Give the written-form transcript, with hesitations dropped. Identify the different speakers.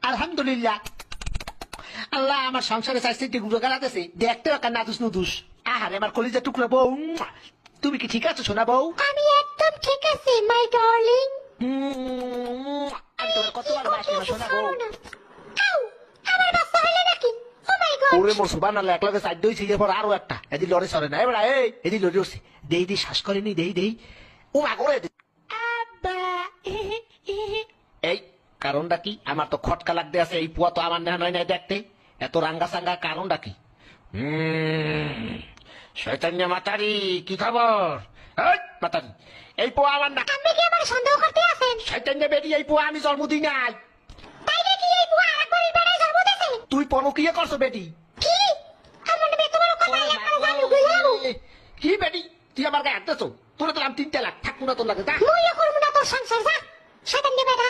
Speaker 1: আলহামদুলিল্লাহ। আল্লাহ আমার সংসারে চাইছে গুলো গালাতেছে, দেখতে একটা নাদুস নুদুস। আহারে আমার কলিজা টুকরা বউ, তুমি কি ঠিক আছো সোনা বউ?
Speaker 2: আমি একদম ঠিক আছি মাই ডার্লিং।
Speaker 1: আমি তোমার কত ভালোবাসি আমার সোনা বউ।
Speaker 2: আমার বাচ্চা হইলো নাকি? ও মাই গড।
Speaker 1: ওরে মোর সুবান আল্লাহ, এক লগে সাইড দইছি, এরপর আরো একটা এদি লড়ে সরে না। এবার এদি লড়ে উঠছে, দেই দেই শ্বাস করেনি, দেই দেই ও মা করে আব্বা। এই কারণটা কি? আমার তো খটকা লাগতে আছে, এই পুয়া তো আমার নেহা নয় নাই দেখতে, এত রাঙ্গা সাঙ্গা কারণটা কি? শয়তান্য মাতারি, কি খবর? মাতারি, এই পোয়া আমার না।
Speaker 2: আপনি কি আমার সন্দেহ করতে আছেন?
Speaker 1: শয়তান্য বেরি, এই পোয়া আমি জন্ম দিই নাই।
Speaker 2: তাইলে কি এই বুয়া আরেকবারের বেড়ায় জন্ম দিয়েছে?
Speaker 1: তুই পরকিয়া করছো বেটি?
Speaker 2: কি? আমার মেয়ে তোমার কথা একবার জানি বুঝাবো।
Speaker 1: কি বেটি, তুই আমার গায়ে হাত দিছো? তোর তো 3 লাখ থাকুন না তোর লাগে।
Speaker 2: মুইও করব না তোর সংসার, যা শয়তান বেটা।